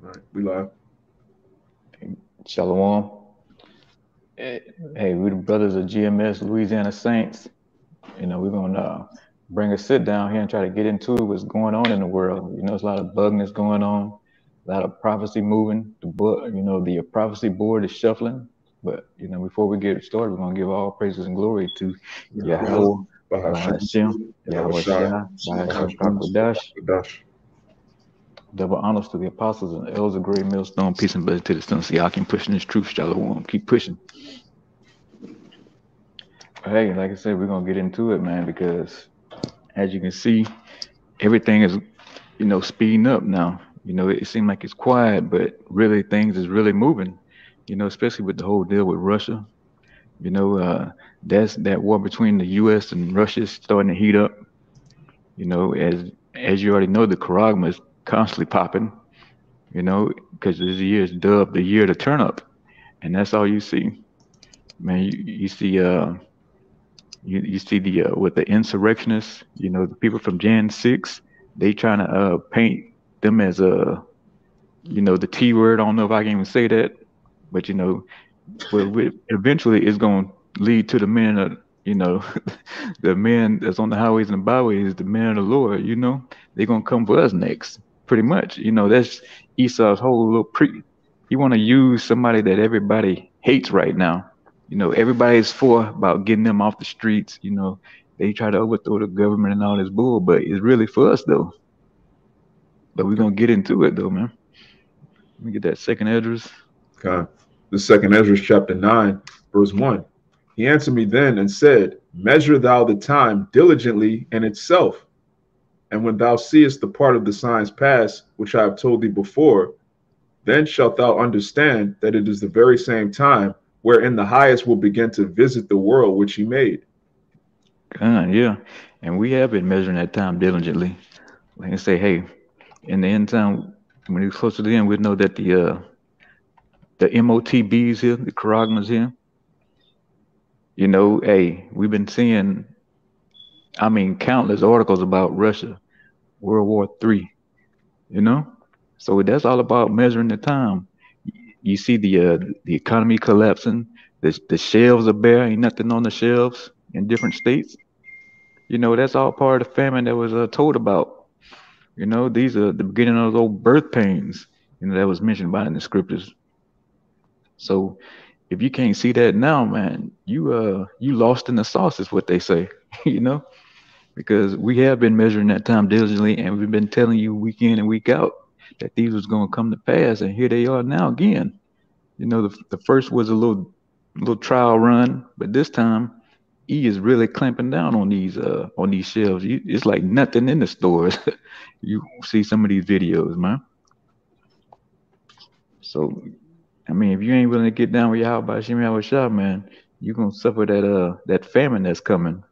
All right, we live. Shalom. Hey, we the brothers of GMS, Louisiana Saints. We're gonna bring a sit down here and try to get into what's going on in the world. There's a lot of bugness going on, a lot of prophecy moving. The book, the prophecy board is shuffling. But before we get started, we're gonna give all praises and glory to Yahweh, Yahweh, Bahasham, Bahashem, Yahweh Yahushai, Shah, Bahashem Bahasham, Hakwadash. Dash. Double honors to the apostles and elders of Great Millstone. Peace and blessings to the sons. So y'all keep pushing this truth, Shalom. Keep pushing. Hey, like I said, we're gonna get into it, man, because as you can see, everything is, speeding up now. It seems like it's quiet, but really things is really moving. Especially with the whole deal with Russia. That's that war between the U.S. and Russia is starting to heat up. As you already know, the Charagma is constantly popping. Because this year is dubbed the year to turn up, and that's all you see, man. You see you see the with the insurrectionists, the people from Jan 6, they trying to paint them as the T word. I don't know if I can even say that, but eventually it's going to lead to the men of, the men that's on the highways and the byways, the men of the Lord. They're going to come for us next, pretty much. That's Esau's whole little he want to use somebody that everybody hates right now. Everybody's for about getting them off the streets. They try to overthrow the government and all this bull, but it's really for us though. But we're gonna get into it though, man. Let me get that second address. Okay. The second Ezra, chapter 9, verse 1. He answered me then and said, Measure thou the time diligently in itself. And when thou seest the part of the signs pass, which I have told thee before, then shalt thou understand that it is the very same time wherein the highest will begin to visit the world which he made. Yeah. And we have been measuring that time diligently. Like I say, hey, in the end time, when it's close to the end, we know that the MOTBs here, the Caragnas here. Hey, we've been seeing, I mean, countless articles about Russia, World War III. You know, so that's all about measuring the time. You see the economy collapsing. The shelves are bare. Ain't nothing on the shelves in different states. That's all part of the famine that was told about. These are the beginning of those old birth pains. That was mentioned about in the scriptures. So if you can't see that now, man, you lost in the sauce is what they say. you know, because we have been measuring that time diligently, and we've been telling you week in and week out that these was going to come to pass, and here they are now again. The first was a little trial run, but this time he is really clamping down on these shelves. It's like nothing in the stores. You see some of these videos, man. So I mean, if you ain't willing to get down with Yahweh by Shemi Yahweh Shah, man, you gonna suffer that famine that's coming.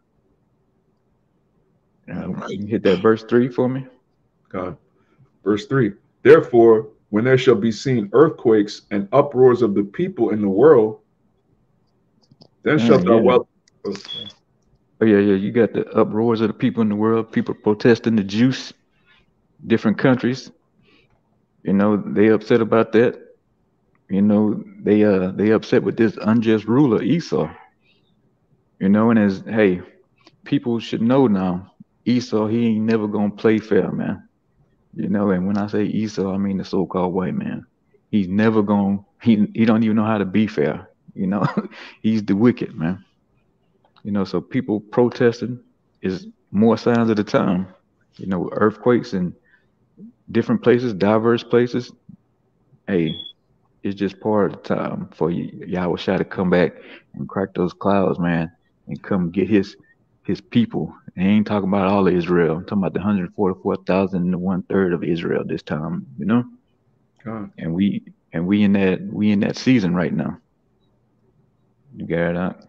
All right. You can hit that verse 3 for me. God. Verse 3. Therefore, when there shall be seen earthquakes and uproars of the people in the world, then shalt thou Yeah. well. Oh yeah, yeah. You got the uproars of the people in the world, people protesting the juice, different countries. They upset about that. They upset with this unjust ruler Esau. And as hey, people should know now, Esau he ain't never gonna play fair, man. And when I say Esau, I mean the so-called white man. He's never gonna he don't even know how to be fair. He's the wicked man. So people protesting is more signs of the time. Earthquakes in different places, diverse places. Hey, it's just part of the time for Yahweh Shai to come back and crack those clouds, man, and come get his people. And he ain't talking about all of Israel. I'm talking about the 144,000 and the one third of Israel this time. God. And we in that season right now. You got it out.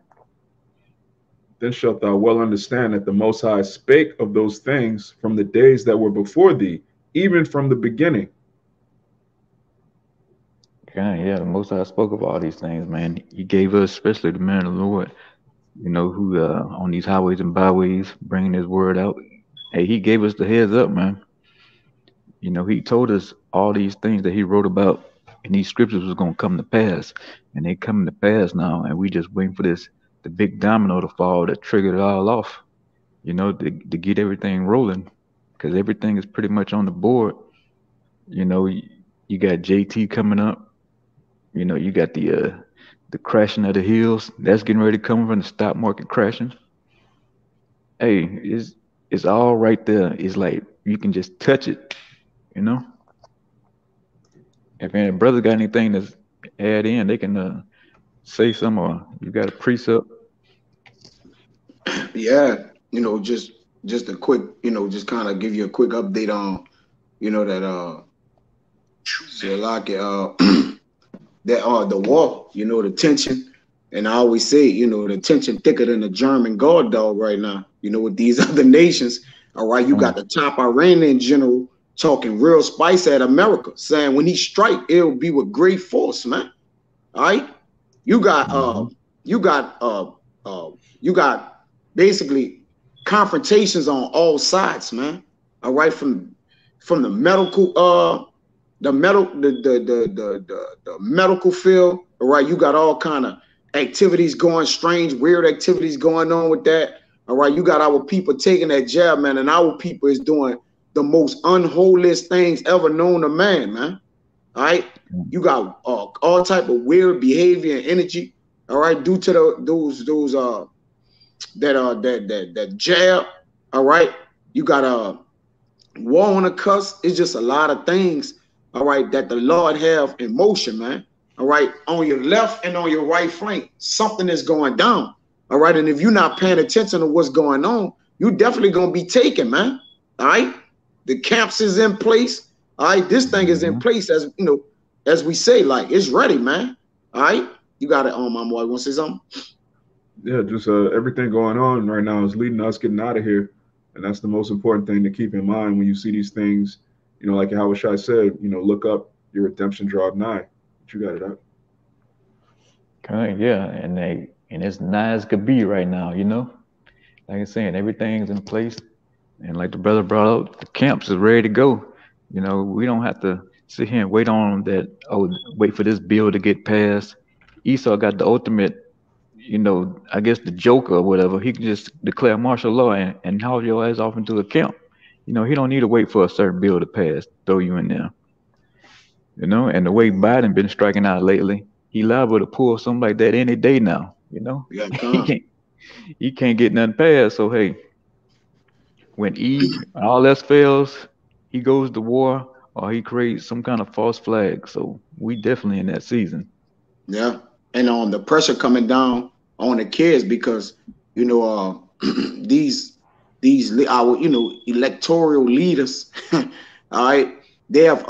Then shalt thou well understand that the Most High spake of those things from the days that were before thee, even from the beginning. Yeah, the Most High spoke of all these things, man. He gave us, especially the man of the Lord, who on these highways and byways bringing his word out. Hey, he gave us the heads up, man. You know, he told us all these things that he wrote about in these scriptures was going to come to pass, and they coming to pass now, and we just waiting for the big domino to fall that triggered it all off. You know, to get everything rolling, because everything is pretty much on the board. You know, you got JT coming up. You know, you got the crashing of the hills that's getting ready to come from the stock market crashing. Hey, it's all right there. It's like you can just touch it. You know, if any brother got anything to add in, they can say some, or you got a precept. Yeah, just a quick, just kind of give you a quick update on, that so like that the war, the tension. And I always say, the tension thicker than the German guard dog right now, with these other nations. All right, you got the top Iranian general talking real spice at America, saying when he strike, it'll be with great force, man. All right. You got you got basically confrontations on all sides, man. All right, from the medical the medical field. All right, you got all kind of activities going, strange, weird activities going on with that. All right, you got our people taking that jab, man, and our people is doing the most unholiest things ever known to man, man. All right, you got all type of weird behavior and energy. All right, due to that jab. All right, you got a war on the cusp. It's just a lot of things. All right, that the Lord have in motion, man. All right, on your left and on your right flank, something is going down. All right, and if you're not paying attention to what's going on, you definitely gonna be taken, man. All right, the camps is in place. All right, this thing is in place, as as we say, like it's ready, man. All right, you got it on, my boy. Want to say something? Yeah, just everything going on right now is leading to us getting out of here, and that's the most important thing to keep in mind when you see these things. Like Howard Shai said, look up, your redemption draweth nigh. But you got it up. Okay, yeah, and it's nigh as could be right now. Like I saying, everything's in place, and like the brother brought up, the camps is ready to go. We don't have to sit here and wait on that. Oh, wait for this bill to get passed. Esau got the ultimate. I guess the Joker or whatever. He can just declare martial law and haul your ass off into a camp. He don't need to wait for a certain bill to pass, throw you in there. And the way Biden been striking out lately, he liable to pull something like that any day now. He can't get nothing passed. So hey, when all else fails, he goes to war or he creates some kind of false flag. So we definitely in that season. Yeah, and on the pressure coming down on the kids because these our electoral leaders, all right, they have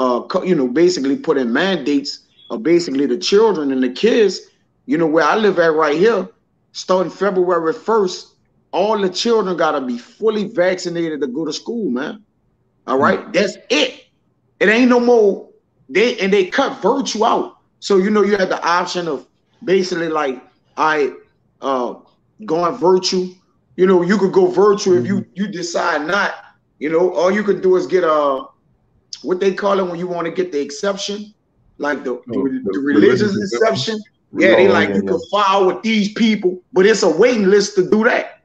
basically put in mandates of basically the children and the kids. Where I live at right here, starting February 1st, all the children gotta be fully vaccinated to go to school, man. All right, that's it. It ain't no more. They cut virtue out. So you had the option of basically like going virtue. You could go virtual if you decide not. All you could do is get what they call it when you want to get the exception, like the religious exception. Yeah, they like you can file with these people, but it's a waiting list to do that.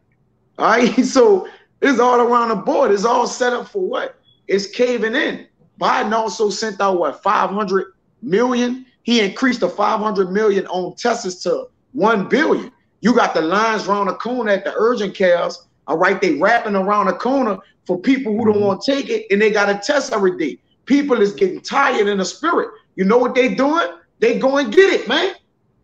All right, so it's all around the board. It's all set up for what? It's caving in. Biden also sent out what 500 million. He increased the 500 million on Texas to 1 billion. You got the lines around the corner at the urgent cares. All right, they wrapping around the corner for people who don't want to take it, and they got to test every day. People is getting tired in the spirit. You know what they doing? They go and get it, man.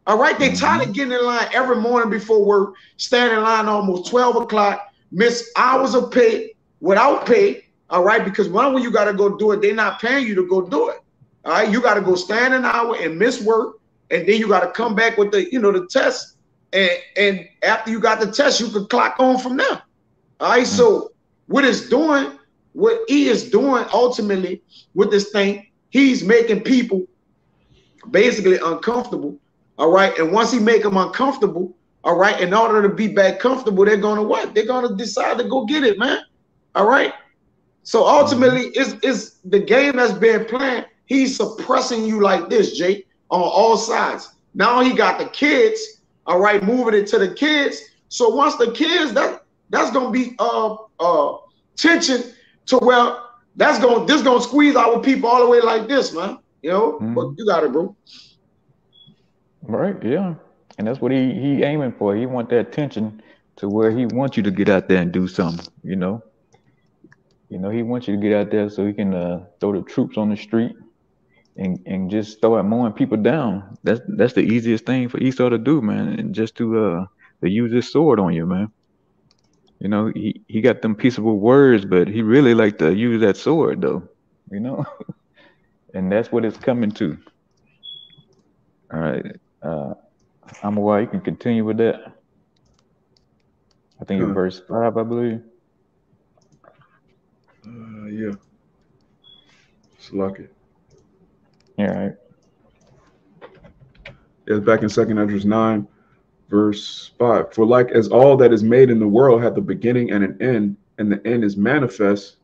All right, they tired of getting in line every morning before work, standing in line almost 12 o'clock, miss hours of pay without pay. All right, because when you got to go do it, they're not paying you to go do it. All right, you got to go stand an hour and miss work, and then you got to come back with the the test. And after you got the test, you could clock on from there. All right. So what he is doing ultimately with this thing, he's making people basically uncomfortable. All right. And once he make them uncomfortable, all right, in order to be back comfortable, they're gonna what? They're gonna decide to go get it, man. All right. So ultimately, it's the game that's being planned. He's suppressing you like this, Jake, on all sides. Now he got the kids, all right, moving it to the kids. So once the kids, that's gonna be tension to where this gonna squeeze our people all the way like this, man. You know, but you got it, bro. Right, yeah. And that's what he aiming for. He want that tension to where he wants you to get out there and do something, you know. You know, he wants you to get out there so he can throw the troops on the street and just start mowing people down. That's the easiest thing for Esau to do, man, and just to use his sword on you, man. You know, he got them peaceable words, but he really like to use that sword, though. You know, and that's what it's coming to. All right, Amawai, you can continue with that. I think it's verse 5, I believe. Yeah. Slack it. Yeah, right. It's back in 2nd Esdras 9, verse 5. For like as all that is made in the world hath a beginning and an end, and the end is manifest,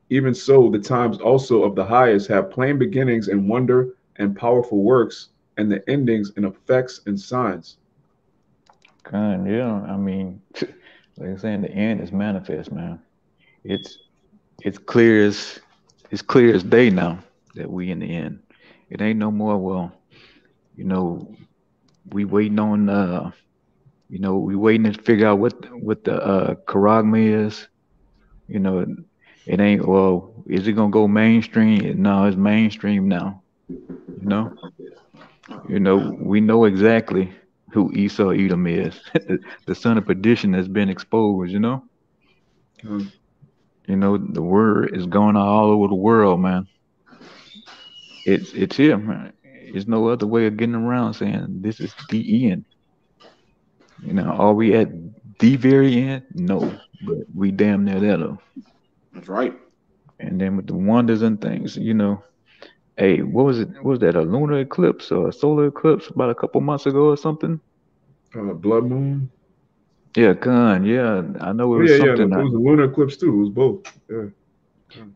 even so the times also of the highest have plain beginnings and wonder and powerful works, and the endings and effects and signs. God, yeah. I mean, like I'm saying, the end is manifest, man. It's clear as day now that we in the end. It ain't no more, well, you know, we waiting on you know, we waiting to figure out what the charagma is. You know, it ain't, well, is it gonna go mainstream? No, it's mainstream now. You know, we know exactly who Esau Edom is. The son of perdition has been exposed, you know. You know, the word is going on all over the world, man. It's here, man. There's no other way of getting around saying this is the end. You know, are we at the very end? No, but we damn near there though. That's right. And then with the wonders and things, you know, hey, what was it? What was that, a lunar eclipse or a solar eclipse about a couple months ago or something? Blood moon. Yeah, Khan. Yeah, I know it was something. Yeah, it was a lunar eclipse too. It was both. Yeah.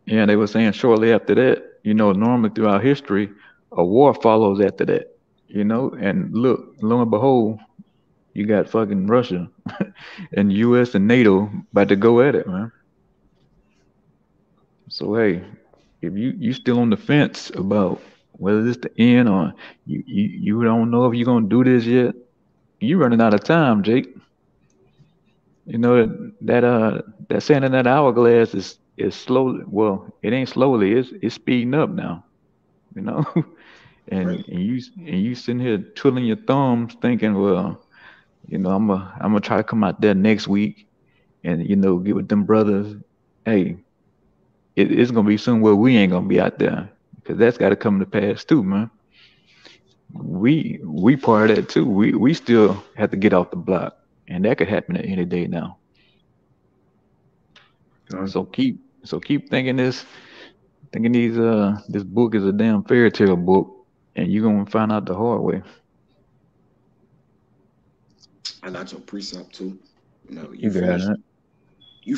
Yeah, they were saying shortly after that. You know, normally throughout history, a war follows after that. You know, and look, lo and behold, you got fucking Russia and U.S. and NATO about to go at it, man. So hey, if you still on the fence about whether this the end or you don't know if you're gonna do this yet, you running out of time, Jake. You know that sand in that hourglass is slowly. Well, it ain't slowly. It's speeding up now. You know, and you sitting here twiddling your thumbs, thinking, well, you know, I'm gonna try to come out there next week, and you know, get with them brothers. Hey, it's gonna be somewhere we ain't gonna be out there, because that's got to come to pass too, man. We part of that too. We still have to get off the block, and that could happen at any day now. So keep thinking this book is a damn fairy tale book, and you're gonna find out the hard way. I got your precept too. You know, you finished. You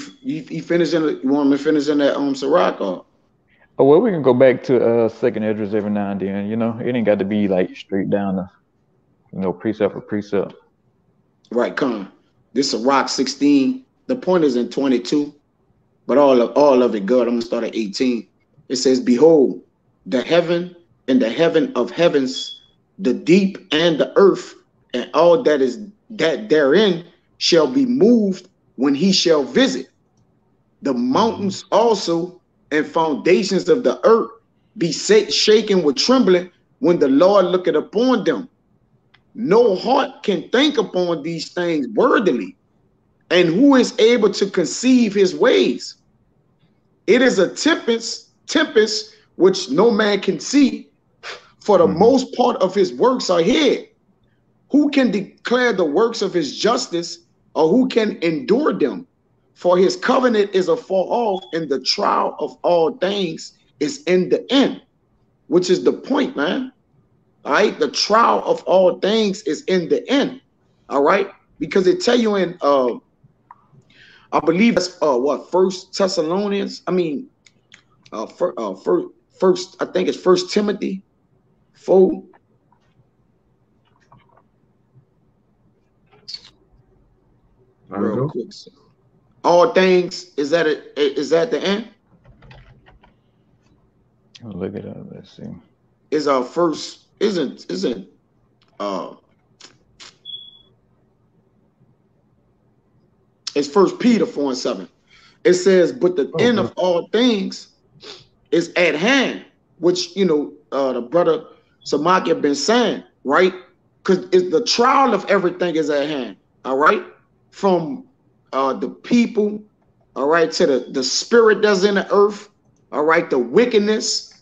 finished in you want me to finish in that Sirach or? Oh well, we can go back to 2nd Esdras every now and then. You know, it ain't got to be like straight down to, you know, precept for precept. Right, come. This Sirach 16. The point is in 22, but all of it good. I'm gonna start at 18. It says, "Behold, the heaven and the heaven of heavens, the deep and the earth, and all that therein shall be moved when he shall visit. The mountains also and foundations of the earth be shaken with trembling when the Lord looketh upon them. No heart can think upon these things worthily, and who is able to conceive his ways? It is a tempest which no man can see, for the most part of his works are hid. Who can declare the works of his justice, or who can endure them? For his covenant is afar off, and the trial of all things is in the end." Which is the point, man. All right, the trial of all things is in the end. All right, because it tell you in I believe that's what First Thessalonians. I mean, first I think it's First Timothy 4. Real quick. All things is that it? Is that the end? I'll look it up. Let's see. Is our first? Isn't it's First Peter 4:7. It says, "But the end of all things is at hand," which the brother Samaki have been saying, right? Because the trial of everything is at hand. All right, from the people, all right, to the spirit that's in the earth, all right, the wickedness,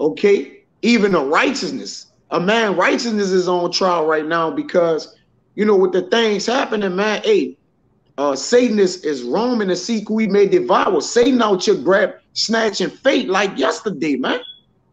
okay, even the righteousness. A man righteousness is on trial right now because with the things happening, man. Hey, Satan is roaming to seek who he may devour. Satan out here snatching fate like yesterday, man.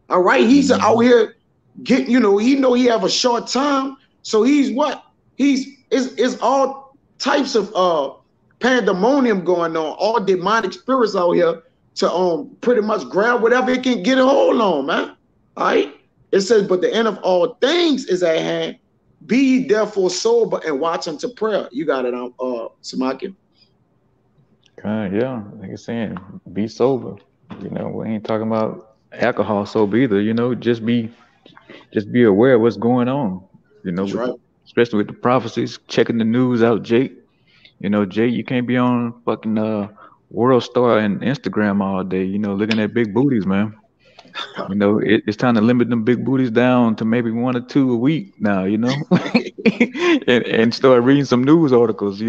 All right, he's out here getting, he know he have a short time, so he's what? Is all types of pandemonium going on, all demonic spirits out here to pretty much grab whatever it can get a hold on, man. All right. It says, but the end of all things is at hand. Be ye therefore sober and watch unto prayer. You got it, Samaki. Yeah, like I'm saying, be sober. We ain't talking about alcohol sober either. Just be aware of what's going on. That's right. Especially with the prophecies, checking the news out, Jake. Jake, you can't be on fucking World Star and Instagram all day. Looking at big booties, man. It's time to limit them big booties down to maybe 1 or 2 a week now, and start reading some news articles,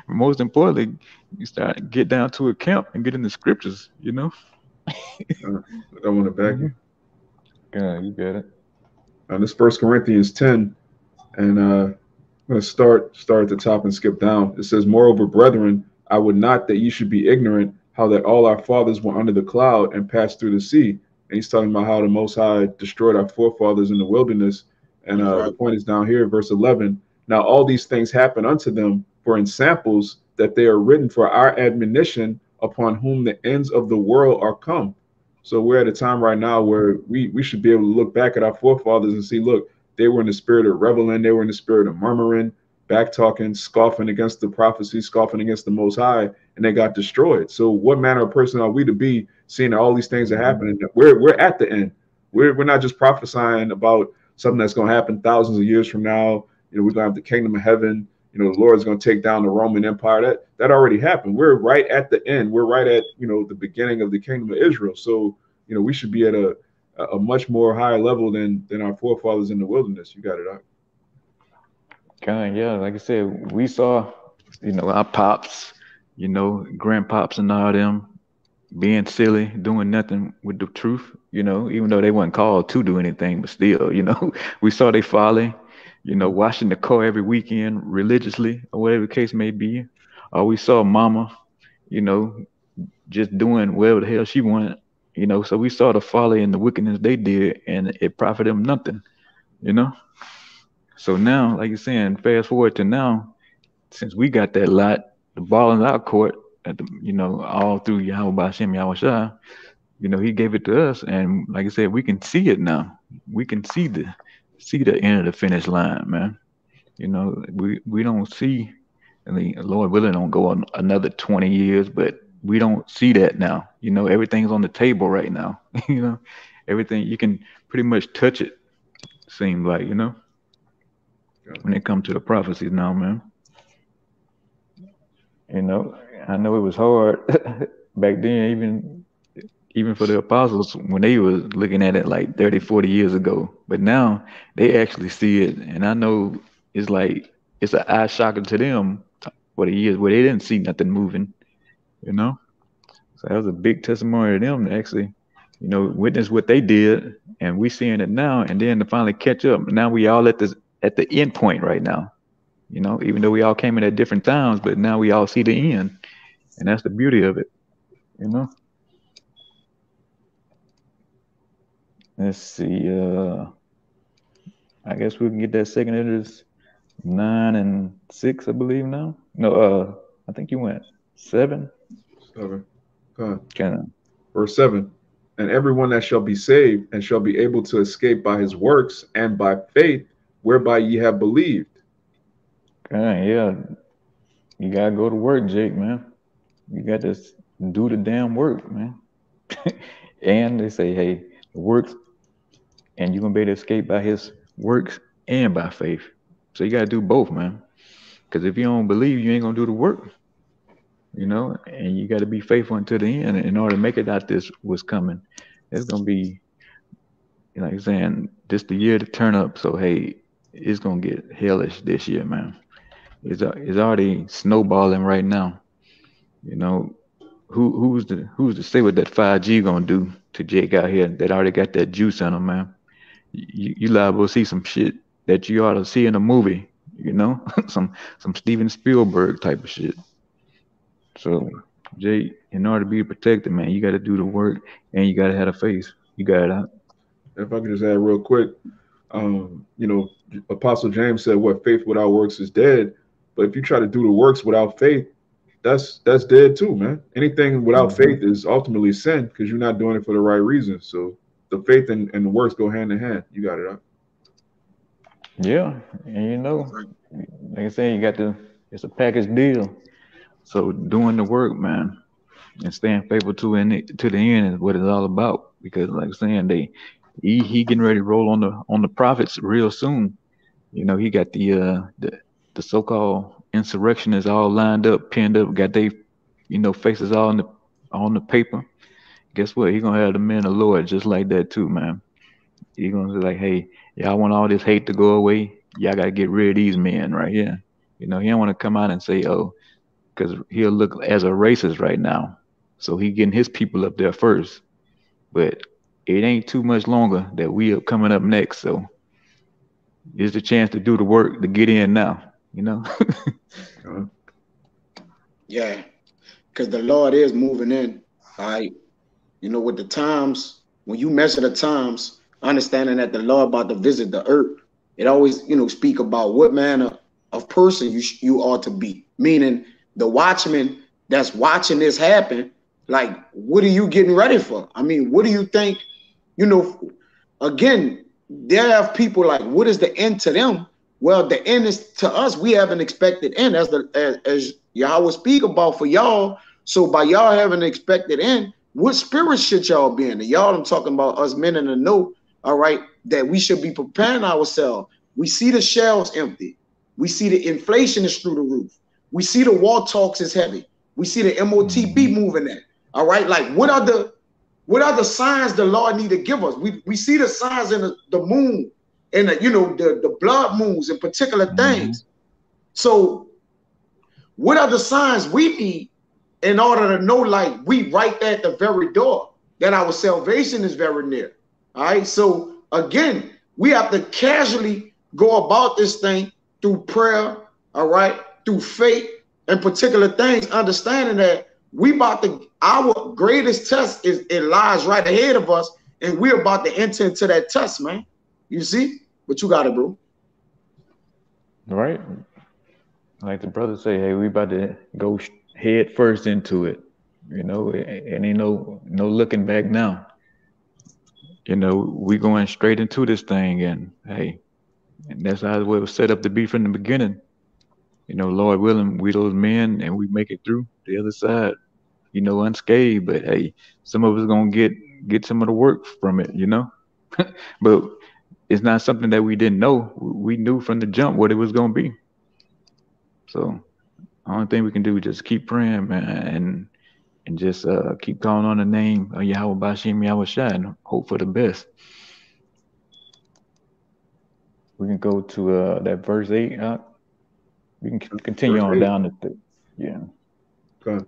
most importantly, you get down to a camp and get in the scriptures, I don't want to back you. Yeah, you get it. This 1 Corinthians 10, and I'm going to start at the top and skip down. It says, "Moreover, brethren, I would not that ye should be ignorant how that all our fathers were under the cloud and passed through the sea." And he's talking about how the Most High destroyed our forefathers in the wilderness. And the point is down here, verse 11. "Now all these things happen unto them for in samples, that they are written for our admonition, upon whom the ends of the world are come." So we're at a time right now where we should be able to look back at our forefathers and see, look, they were in the spirit of reveling, they were in the spirit of murmuring, back talking, scoffing against the prophecy, scoffing against the Most High, and they got destroyed. So what manner of person are we to be seeing that all these things are happening? We're at the end. We're not just prophesying about something that's going to happen thousands of years from now. We're going to have the kingdom of heaven. The Lord's going to take down the Roman Empire. That already happened. We're right at the end. We're right at the beginning of the kingdom of Israel. So we should be at a much more higher level than our forefathers in the wilderness. You got it out. Yeah, like I said, we saw our pops, grandpops and all them being silly, doing nothing with the truth, even though they weren't called to do anything, but still, we saw they folly, washing the car every weekend religiously or whatever the case may be. Or we saw mama, just doing whatever the hell she wanted, so we saw the folly and the wickedness they did, and it profited them nothing, So now, like you're saying, fast forward to now, since we got that lot, the ball in our court, all through Yahweh B'Shem Yahushua, he gave it to us, and like I said, we can see it now. We can see the end of the finish line, man. We don't see, Lord willing, don't go on another 20 years, but we don't see that now. Everything's on the table right now. Everything, you can pretty much touch it, seems like, when it comes to the prophecies now, man. I know it was hard back then, even for the apostles, when they was looking at it like 30, 40 years ago. But now they actually see it. And I know it's like, it's an eye shocker to them for the years where they didn't see nothing moving, So that was a big testimony to them to actually, witness what they did. And we seeing it now, and then to finally catch up. Now we all at the end point right now. Even though we all came in at different times, but now we all see the end. And that's the beauty of it, Let's see. I guess we can get that second. It is 9 and 6, I believe now. No, I think you went. 7. 7. Come Can Verse 7. And everyone that shall be saved and shall be able to escape by his works and by faith whereby ye have believed. yeah, you gotta go to work, Jake, man. You got to do the damn work, man. And they say, hey, the works, and you're gonna be able to escape by his works and by faith. So you gotta do both, man. Because if you don't believe, you ain't gonna do the work. And you got to be faithful until the end in order to make it out this what's coming. It's gonna be, like I'm saying, this the year to turn up. So hey, it's gonna get hellish this year, man. It's already snowballing right now. Who's to say what that 5G gonna do to Jake out here that already got that juice in him, man? You liable to see some shit that you ought to see in a movie, some Steven Spielberg type of shit. So, Jay, in order to be protected, man, you got to do the work and you got to have the faith. You got it out. If I could just add real quick, Apostle James said, "What faith without works is dead." But if you try to do the works without faith, that's dead too, man. Anything without faith is ultimately sin because you're not doing it for the right reason. So the faith and the works go hand in hand. You got it out. Yeah, and like I said, it's a package deal. So doing the work, man, and staying faithful to the end is what it's all about. Because, like I'm saying, he getting ready to roll on the prophets real soon. He got the so-called insurrectionists all lined up, pinned up, got they faces all on the paper. Guess what? He gonna have the men of the Lord just like that too, man. He gonna say like, hey, y'all want all this hate to go away? Y'all gotta get rid of these men right here. He don't want to come out and say, oh. Because he'll look as a racist right now. So he getting his people up there first. But it ain't too much longer that we are coming up next. So it's the chance to do the work to get in now, Yeah, because the Lord is moving in. All right. With the times, when you measure the times, understanding that the Lord about to visit the earth, it always, speak about what manner of person you ought to be. Meaning, the watchman that's watching this happen, like, what are you getting ready for? I mean, what do you think? Again, there have people like, what is the end to them? Well, the end is to us. We have an expected end, as Yahweh speak about for y'all. So by y'all having an expected end, what spirit should y'all be in? And y'all, I'm talking about us men in the know, all right, that we should be preparing ourselves. We see the shelves empty. We see the inflation is through the roof. We see the war talks is heavy. We see the MOTB moving in. All right. Like what are the signs the Lord need to give us? We see the signs in the moon and the blood moons and particular things. So what are the signs we need in order to know, like, we right there at the very door, that our salvation is very near? All right. So again, we have to casually go about this thing through prayer. All right. Through faith and particular things, understanding that our greatest test it lies right ahead of us, and we're about to enter into that test, man. You see? But you got it, bro. Right. Like the brother say, hey, we about to go head first into it. And ain't no looking back now. We going straight into this thing, and hey, and that's how it was set up to be from the beginning. Lord willing, we those men and we make it through the other side, unscathed. But hey, some of us gonna get some of the work from it, But it's not something that we didn't know. We knew from the jump what it was gonna be. So the only thing we can do is just keep praying, man, and just keep calling on the name of Yahweh Bashim Yahweh Shai and hope for the best. We can go to that verse 8. We can continue on down to yeah. Okay.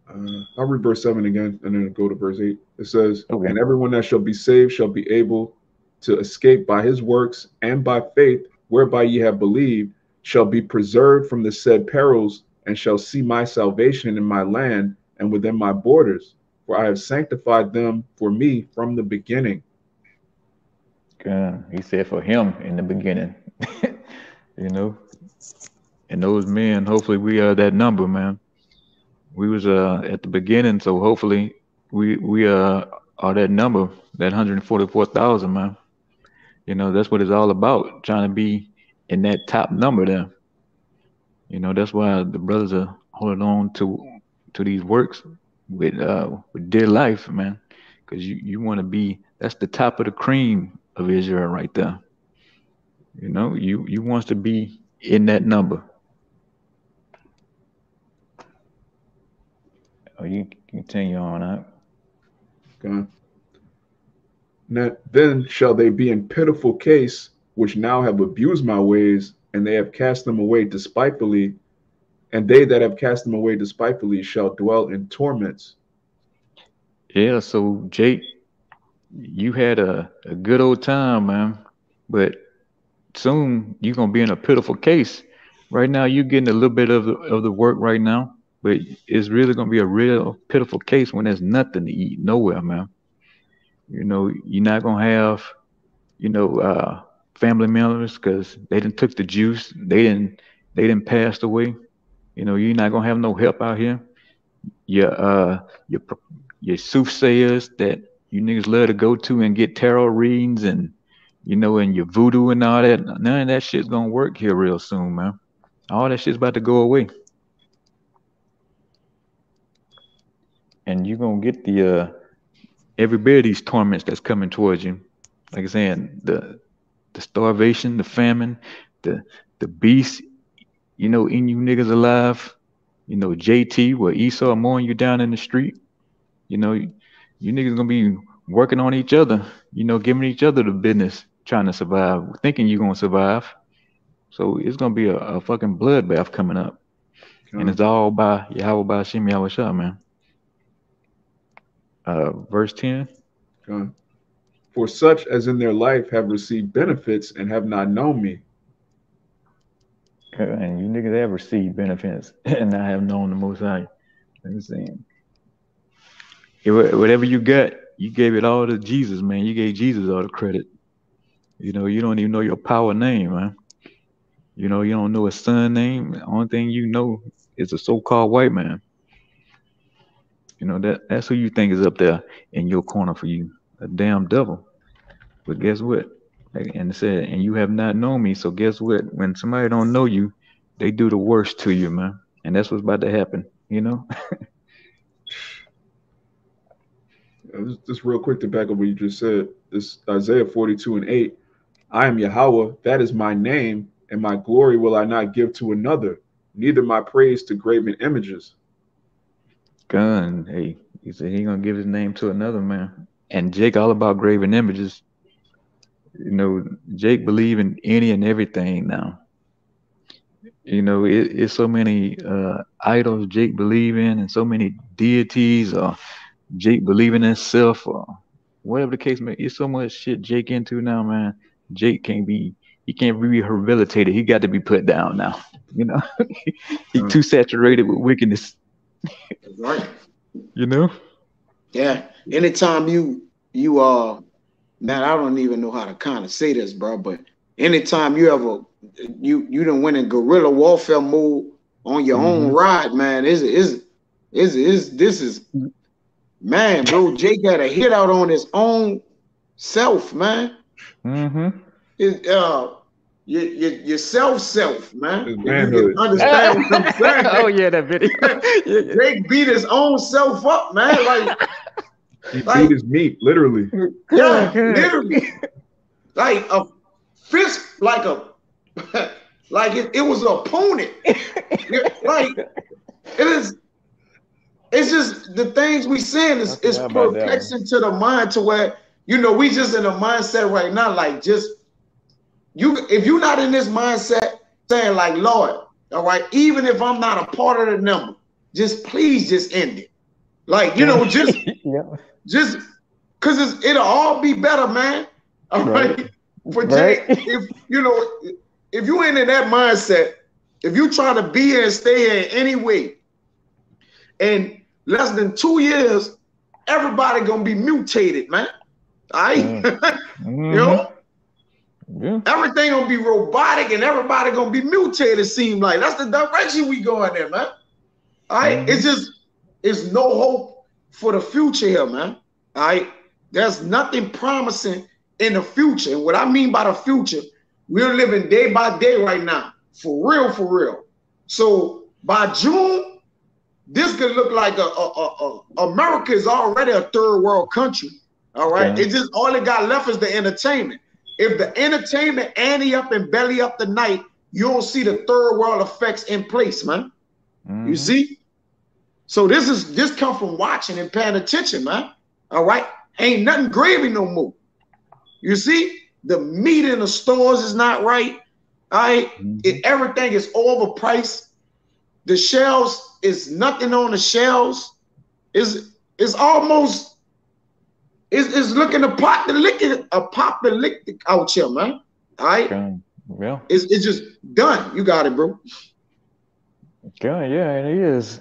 I'll read verse 7 again and then go to verse 8. It says, okay. And everyone that shall be saved shall be able to escape by his works and by faith, whereby ye have believed, shall be preserved from the said perils, and shall see my salvation in my land and within my borders. For I have sanctified them for me from the beginning. He said for him in the beginning. And those men, hopefully we are that number, man. we was at the beginning, so hopefully we are that number, that 144,000, man. You know, that's what it's all about, trying to be in that top number there. You know, that's why the brothers are holding on to these works with dear life, man, because you want to be, that's the top of the cream of Israel right there. You know, you want to be in that number. Oh, you continue on, huh? Okay. Then shall they be in pitiful case, which now have abused my ways, and they have cast them away despitefully, and they that have cast them away despitefully shall dwell in torments. Yeah, so Jake, you had a good old time, man, but soon you're gonna be in a pitiful case. Right now, you're getting a little bit of the work right now, but it's really gonna be a real pitiful case when there's nothing to eat nowhere, man. You know, you're not gonna have, family members because they didn't took the juice, they didn't pass away. You know, you're not gonna have no help out here. Your soothsayers that you niggas love to go to and get tarot readings and and your voodoo and all that. None of that shit's gonna work here real soon, man. All that shit's about to go away. And you're gonna get the every bit of these torments that's coming towards you. Like I'm saying, the starvation, the famine, the beast, in you niggas alive. JT, where Esau mowing you down in the street. You niggas gonna be working on each other, giving each other the business, trying to survive, thinking you're gonna survive. So it's gonna be a fucking bloodbath coming up. And it's all by Yahweh Ba'Shem Yahweh Shah, man. Verse 10. For such as in their life have received benefits and have not known me. And you niggas have received benefits and I have known the Most High. I'm saying, whatever you got, you gave it all to Jesus, man. You gave Jesus all the credit. You don't even know your power name, man. You don't know his son name. The only thing you know is a so-called white man. That's who you think is up there in your corner for you, a damn devil. But guess what? And it said, and you have not known me. So guess what? When somebody don't know you, they do the worst to you, man. And that's what's about to happen, Just real quick to back up what you just said. This Isaiah 42:8. I am Yahweh, that is my name, and my glory will I not give to another, neither my praise to graven images. Hey, he said he gonna give his name to another, man. And Jake all about graven images. Jake believe in any and everything now. It's so many idols Jake believe in, and so many deities, or Jake believing in himself, or whatever the case may be. It's so much shit Jake into now, man. Jake can't be rehabilitated. He got to be put down now. He too saturated with wickedness. Right. Yeah. Anytime you man, I don't even know how to kind of say this, bro, but anytime you ever you done went in guerrilla warfare mode on your own ride, man, this is man, bro. Jake got a hit out on his own self, man. Your self, man. If you can understand what I'm saying. Oh yeah, that video. Jake beat his own self up, man. He beat his meat, literally. Yeah, literally. Like a fist, like it was an opponent. Like it is. It's just the things we saying is perplexing to the mind to where we just in a mindset right now, like just if you're not in this mindset saying like, Lord, all right, even if I'm not a part of the number, please just end it. Like, just because it'll all be better, man. All right. For Jake, if you ain't in that mindset, if you trying to be here and stay here in any way, in less than 2 years, everybody gonna be mutated, man. All right. Yeah. Everything gonna be robotic and everybody gonna be mutated. Seem like that's the direction we going there, man. All right. It's just is no hope for the future here, man. All right. There's nothing promising in the future. And what I mean by the future, we're living day by day right now. For real, for real. So by June, this could look like America is already a third world country. All right. It just all it got left is the entertainment. If the entertainment ante up and belly up the night, you'll see the third world effects in place, man. You see? So this come from watching and paying attention, man. All right. Ain't nothing gravy no more. You see? The meat in the stores is not right. All right. Everything is overpriced. The shelves is nothing on the shelves. It's almost it's looking apocalyptic out here, man. All right. Well, it's just done. You got it, bro. Yeah, it is.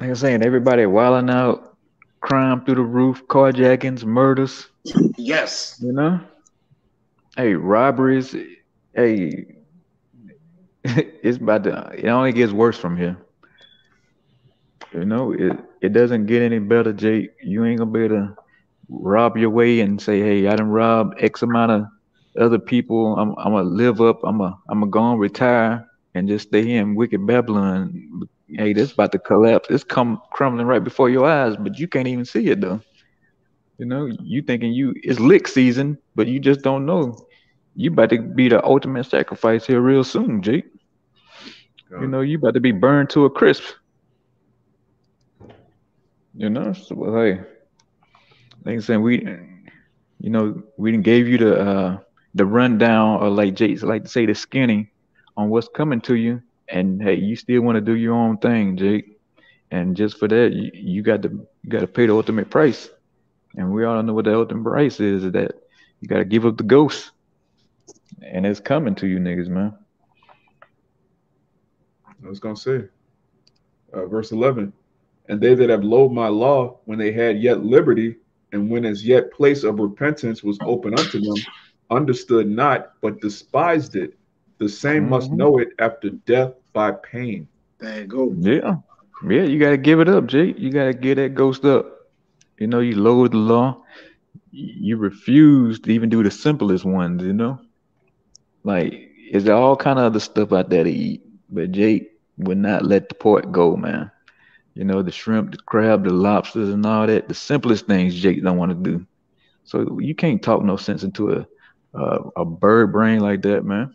Like I'm saying, everybody wilding out, crime through the roof, carjackings, murders. Yes. You know? Hey, robberies. Hey, it's about to, it only gets worse from here. You know, it doesn't get any better, Jake. You ain't gonna be able to rob your way and say, hey, I done robbed X amount of other people. I'm gonna live up. I'm gonna go and retire and just stay here in wicked Babylon. Hey, this about to collapse. It's crumbling right before your eyes, but you can't even see it though. You know, you thinking it's lick season, but you just don't know. You about to be the ultimate sacrifice here real soon, Jake. You know, you about to be burned to a crisp. You know, so hey, like I said, we done gave you the rundown, or like Jake like to say, the skinny on what's coming to you, and hey, you still want to do your own thing, Jake, and just for that, you got to pay the ultimate price, and we all know what the ultimate price is that you got to give up the ghost, and it's coming to you, niggas, man. I was gonna say, verse 11, and they that have loathed my law when they had yet liberty, and when as yet place of repentance was open unto them, understood not, but despised it. The same must know it after death by pain. There you go. Yeah, you got to give it up, Jake. You got to give that ghost up. You know, you loathe the law. You refuse to even do the simplest ones, you know? Like, is there all kind of other stuff out there to eat? But Jake would not let the pork go, man. You know, the shrimp, the crab, the lobsters, and all that. The simplest things Jake don't want to do. So you can't talk no sense into a bird brain like that, man.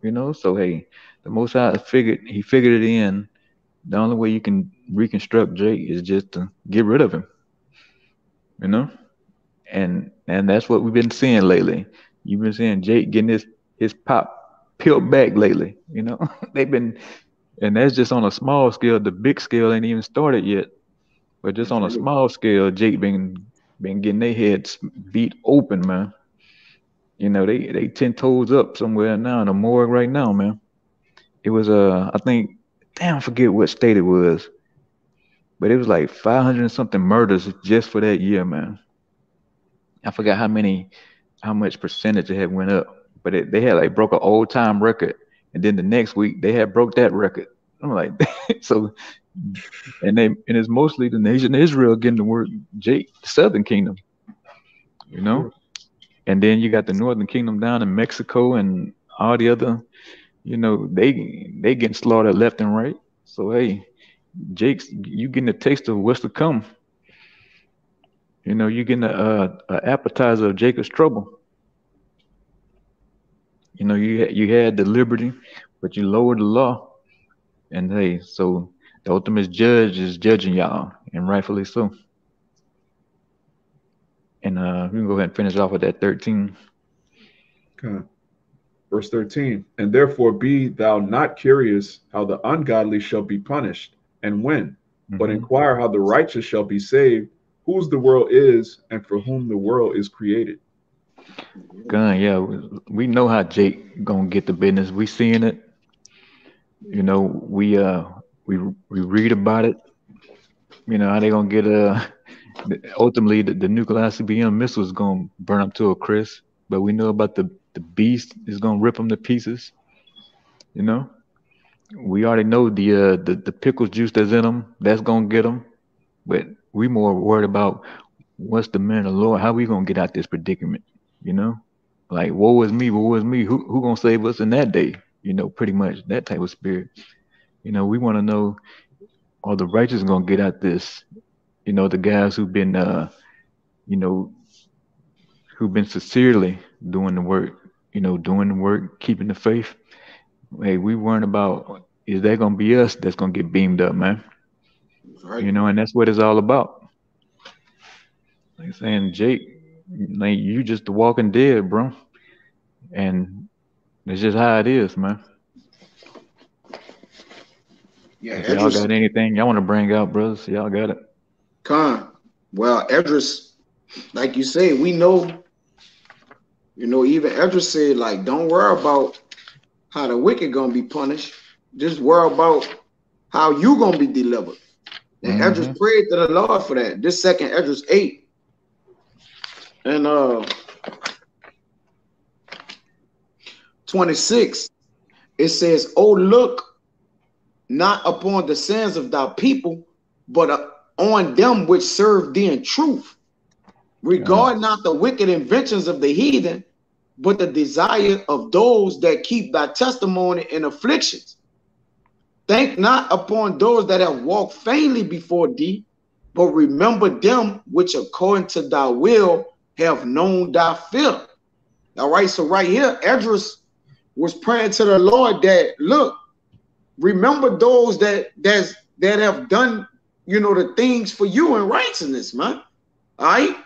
You know, so hey, the Most High figured it in. The only way you can reconstruct Jake is just to get rid of him. You know, and that's what we've been seeing lately. You've been seeing Jake getting his pop peeled back lately. You know, they've been. And that's just on a small scale. The big scale ain't even started yet. But just on a small scale, Jake been getting their heads beat open, man. You know, they 10 toes up somewhere now in the morgue right now, man. It was I think, I forget what state it was, but it was like 500 and something murders just for that year, man. I forgot how much percentage it had went up, but they had like broke an old time record. And then the next week they had broke that record. I'm like, so, and it's mostly the nation of Israel getting the word Jake, the Southern Kingdom, you know, and then you got the Northern Kingdom down in Mexico and all the other, you know, they getting slaughtered left and right. So hey, Jake's, you getting a taste of what's to come. You know, you getting a appetizer of Jacob's trouble. You know, you had the liberty, but you lowered the law. And hey, so the ultimate judge is judging y'all, and rightfully so. And we can go ahead and finish off with that 13. Okay. Verse 13, and therefore be thou not curious how the ungodly shall be punished, and when, but inquire how the righteous shall be saved, whose the world is, and for whom the world is created. Gun, yeah, we know how Jake gonna get the business. We seeing it. You know, we read about it. You know how they gonna get ultimately the nuclear ICBM missiles gonna burn up to a crisp. But we know about the beast is gonna rip them to pieces. You know, we already know the pickle juice that's in them. That's gonna get them. But we more worried about what's the man of the Lord, how we gonna get out this predicament, you know? Like woe is me, woe is me. Who gonna save us in that day? You know, pretty much that type of spirit. You know, we want to know, are the righteous gonna get out this? You know, the guys who've been you know, who've been sincerely doing the work, you know, doing the work, keeping the faith. Hey, we weren't about, is that gonna be us that's gonna get beamed up, man? Right. You know, and that's what it's all about. Like saying, Jake, like you just the walking dead, bro. And it's just how it is, man. Yeah, If y'all got anything y'all want to bring out, brothers, y'all got it. Well, Esdras, like you say, we know, you know, even Esdras said, like, don't worry about how the wicked gonna be punished. Just worry about how you gonna be delivered. And Esdras prayed to the Lord for that. This second Esdras 8. And 26, it says, "Oh, look not upon the sins of thy people, but on them which serve thee in truth. Regard not the wicked inventions of the heathen, but the desire of those that keep thy testimony in afflictions. Think not upon those that have walked vainly before thee, but remember them which according to thy will have known thy fear." All right, so right here, Esdras was praying to the Lord that, look, remember those that have done, you know, the things for you in righteousness, man. All right,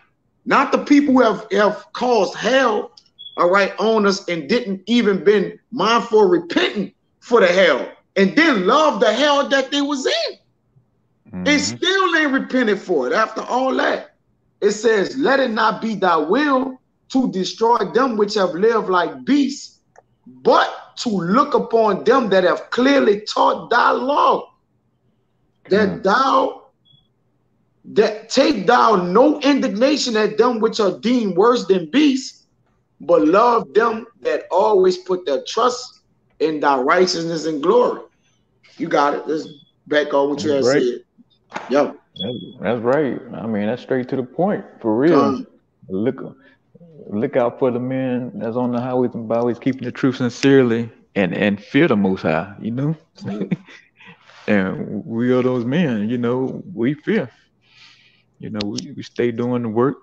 not the people who have caused hell, all right, on us and didn't even been mindful of repenting for the hell, and then love the hell that they was in. They still ain't repented for it after all that. It says, "Let it not be thy will to destroy them which have lived like beasts, but to look upon them that have clearly taught thy law, that take thou no indignation at them which are deemed worse than beasts, but love them that always put their trust in thy righteousness and glory." You got it. Let's back on what you had said. Yo. That's right. I mean, that's straight to the point, for real. Look out for the men that's on the highways and byways, keeping the truth sincerely and fear the Most High, you know? And we are those men, you know, we fear. You know, we stay doing the work,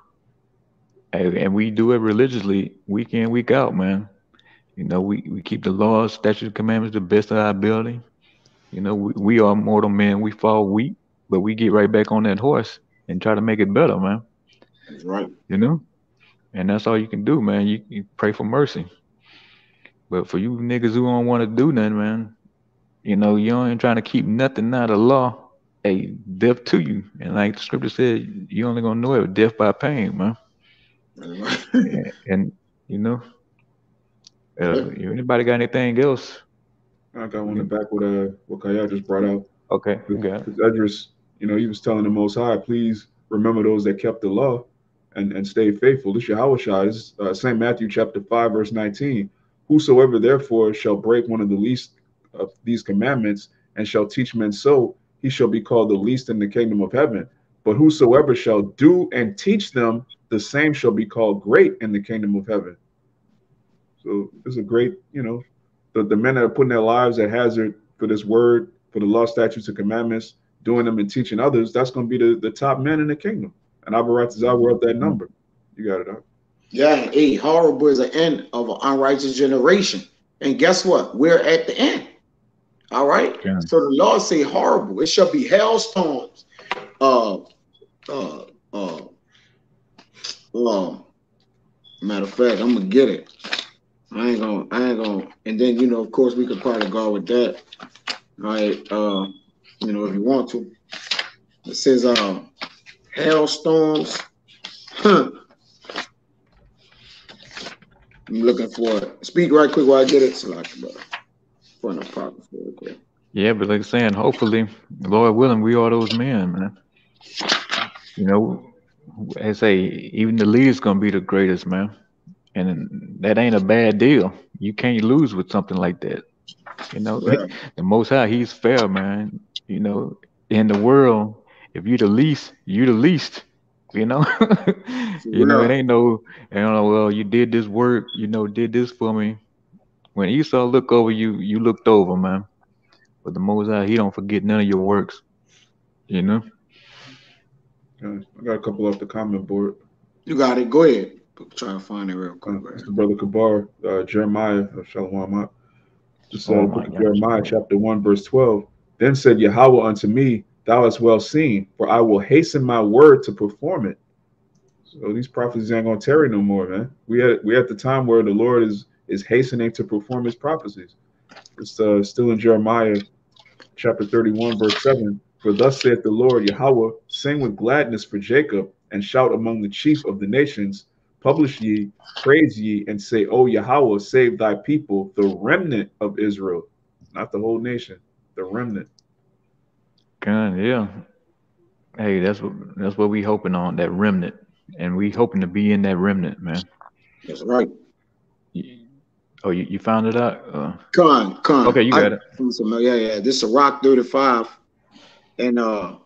and we do it religiously, week in, week out, man. You know, we keep the laws, statutes, commandments to the best of our ability. You know, we are mortal men. We fall weak, but we get right back on that horse and try to make it better, man. That's right. You know? And that's all you can do, man. You pray for mercy. But for you niggas who don't want to do nothing, man, you know, you ain't trying to keep nothing out of law, hey, death to you. And like the scripture said, you only gonna know it, death by pain, man. and you know, anybody got anything else? I got one to back with what Kaya just brought out. Okay, you got it. Because Esdras, you know, he was telling the Most High, please remember those that kept the law and stay faithful. This Yahushua is St. Matthew chapter 5, verse 19. "Whosoever therefore shall break one of the least of these commandments and shall teach men so, he shall be called the least in the kingdom of heaven. But whosoever shall do and teach them, the same shall be called great in the kingdom of heaven." So it's a great, you know, the men that are putting their lives at hazard for this word, for the law, statutes, and commandments, doing them and teaching others, that's going to be the top men in the kingdom. And Abarat we're up that number. You got it, Doc. Yeah, horrible is the end of an unrighteous generation. And guess what? We're at the end. All right. Yeah. So the Lord say horrible. It shall be hailstorms. Matter of fact, I'm gonna get it. I ain't gonna. And then, you know, of course, we could probably go with that. All right. You know, if you want to. It says hailstorms. I'm looking for it. Speak right quick while I get it. So like, for it quick. Yeah, but like saying, hopefully, Lord willing, we are those men, man. You know, I say, even the lead's gonna be the greatest, man. And that ain't a bad deal. You can't lose with something like that. You know, the Most High, He's fair, man. You know, in the world, if you the least, you the least. You know, you know, Yeah. it ain't no, well, you did this work, did this for me. When Esau look over you, you looked over, man. But the Most High, he don't forget none of your works. You know. I got a couple off the comment board. You got it. Go ahead. Try to find it real quick. It's the brother Kabar, Jeremiah, Shalom. This Oh book my of gosh. Jeremiah, chapter 1, verse 12. Then said Yahweh unto me, Thou hast well seen, for I will hasten my word to perform it. So these prophecies ain't gonna tarry no more, man. We at the time where the Lord is hastening to perform his prophecies. It's still in Jeremiah chapter 31, verse 7. For thus saith the Lord Yahweh, sing with gladness for Jacob, and shout among the chief of the nations. Publish ye, praise ye, and say, O Yahweh, save thy people, the remnant of Israel. Not the whole nation, the remnant. God, yeah. Hey, that's what we hoping on, that remnant, and we hoping to be in that remnant, man. That's right. Oh, you found it out? Con. Okay, you got it. Yeah. This is Rock 35, and I'm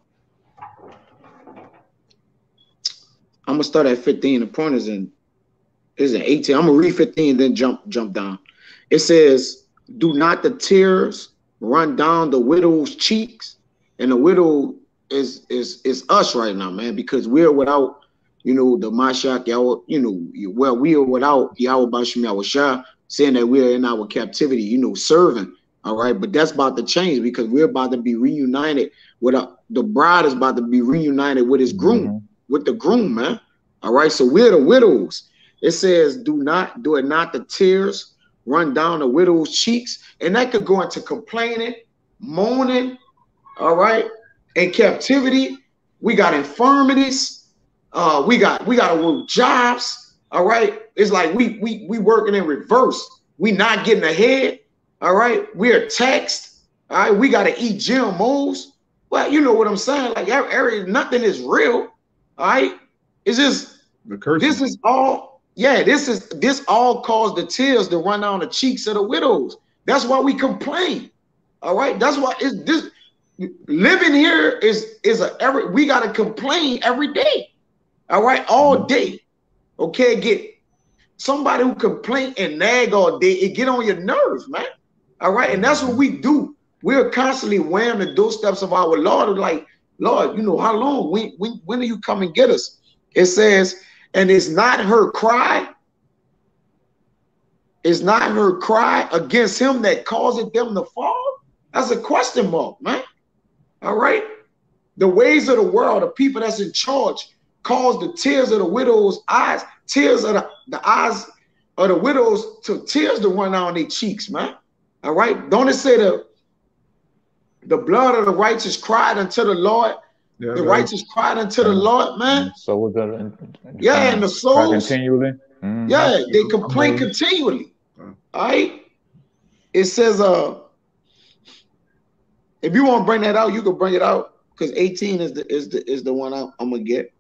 gonna start at 15. The point is in 18. I'm gonna read 15, then jump down. It says, "Do not the tears run down the widow's cheeks?" And the widow is us right now, man, because we're without, the Mashiach Yahweh, we are without Yahweh Bashim Yahushua, saying that we are in our captivity, serving. All right, but that's about to change because we're about to be reunited with the bride is about to be reunited with his groom, with the groom, man. All right, so we're the widows. It says, do it not the tears run down the widow's cheeks, and that could go into complaining, moaning. All right, in captivity, we got infirmities. We got to work jobs. All right, it's like we working in reverse. We not getting ahead. All right, we're taxed. All right, we got to eat GMOs. Well, you know what I'm saying? Like nothing is real. All right, it's just the curse. This is all. Yeah, this all caused the tears to run down the cheeks of the widows. That's why we complain. All right, that's why this living here we got to complain every day. All right, all day. Okay, get somebody who complain and nag all day. It get on your nerves, man. All right, and that's what we do. We're constantly wearing the doorsteps of our Lord. Like, Lord, how long? When do you come and get us? It says, and it's not her cry. It's not her cry against him that caused them to fall. That's a question mark, man. All right. The ways of the world, the people that's in charge, cause the tears of the widow's eyes, tears of the eyes of the widows tears to run down their cheeks, man. All right. Don't it say the blood of the righteous cried unto the Lord? Yeah, the righteous cried unto the Lord, man. So was that? And the souls continually. Yeah, they complain continually. All right. It says, if you want to bring that out, you can bring it out because 18 is the one I'm gonna get.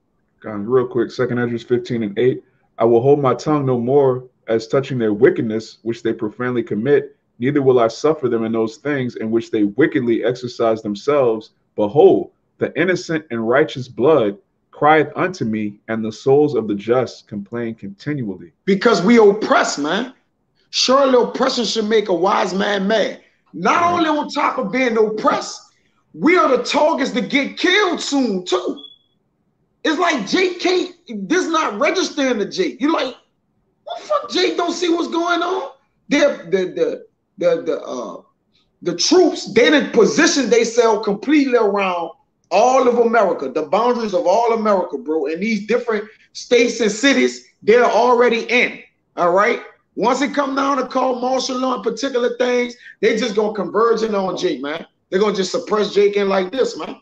Real quick, 2 Esdras 15:8. I will hold my tongue no more as touching their wickedness, which they profanely commit. Neither will I suffer them in those things in which they wickedly exercise themselves. Behold, the innocent and righteous blood crieth unto me, and the souls of the just complain continually. Because we oppress, man. Surely oppression should make a wise man mad. Not only on top of being oppressed, we are the targets to get killed soon too. It's like Jake can't, this not registering to Jake. You're like, what the fuck? Jake don't see what's going on. The troops, they didn't position themselves completely around all of America, the boundaries of all America, bro. And these different states and cities, they're already in. All right. Once it come down to call martial law and particular things, they just gonna converge in on Jake, man. They're gonna just suppress Jake in like this, man.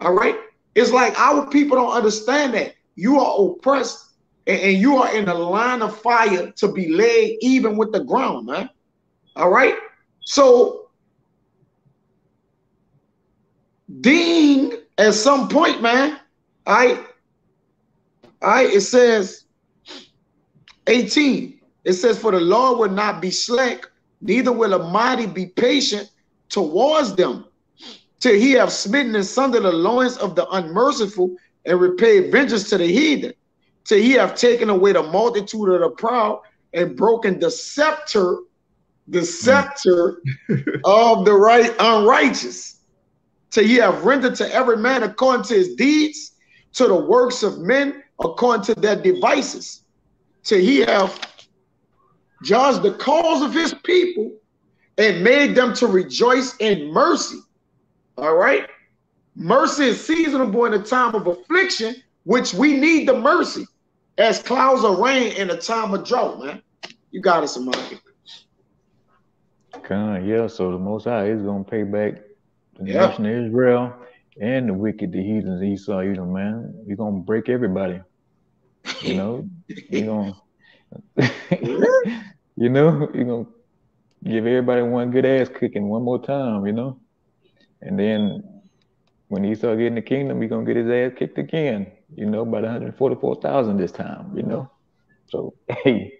All right. It's like our people don't understand that you are oppressed and you are in the line of fire to be laid even with the ground, man. All right. So ding at some point, man. It says 18. It says, for the Lord will not be slack, neither will a mighty be patient towards them. till he have smitten asunder the loins of the unmerciful and repaid vengeance to the heathen, till he have taken away the multitude of the proud and broken the scepter of the unrighteous, till he have rendered to every man according to his deeds, to the works of men according to their devices, till he have judged the cause of his people and made them to rejoice in mercy. All right. Mercy is seasonable in a time of affliction, which we need the mercy as clouds of rain in a time of drought, man. You got it, Samaki. Yeah, so the Most High is going to pay back the nation of Israel and the wicked, the heathens, Esau, man. We're going to break everybody. You know, you're going to, you're going to give everybody one good ass kicking one more time, And then when Esau get in the kingdom, he's going to get his ass kicked again, by 144,000 this time, So, hey,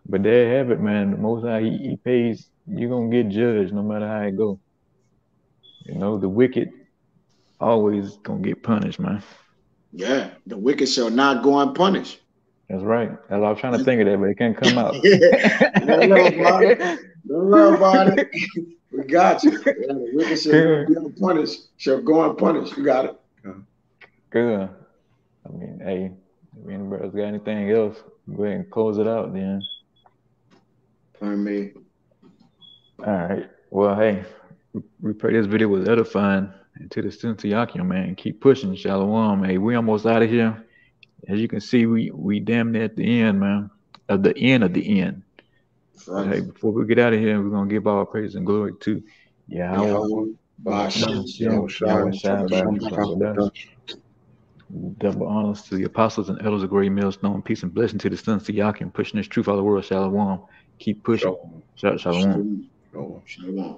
but there you have it, man. The Most High, he pays, you're going to get judged no matter how it go. The wicked always going to get punished, man. Yeah, the wicked shall not go unpunished. That's right. I was trying to think of that, but it can't come out. Don't worry about it. We got you. Yeah, the wicked shall be unpunished, shall go unpunished. You got it. Good. I mean, hey, if anybody else got anything else, go ahead and close it out then. Me. All right. Well, hey, we pray this video was edifying, and to the students of Yakim, man, keep pushing. Shalom. Hey, we almost out of here. As you can see, we damn near at the end, man. At the end of the end. Right. Hey, before we get out of here, we're gonna give our praise and glory to Yahweh. Double honors to the apostles and elders of great millstone. Peace and blessing to the sons of Yakim, pushing this truth all the world. Shalom. Keep pushing. Shalom. Shalom.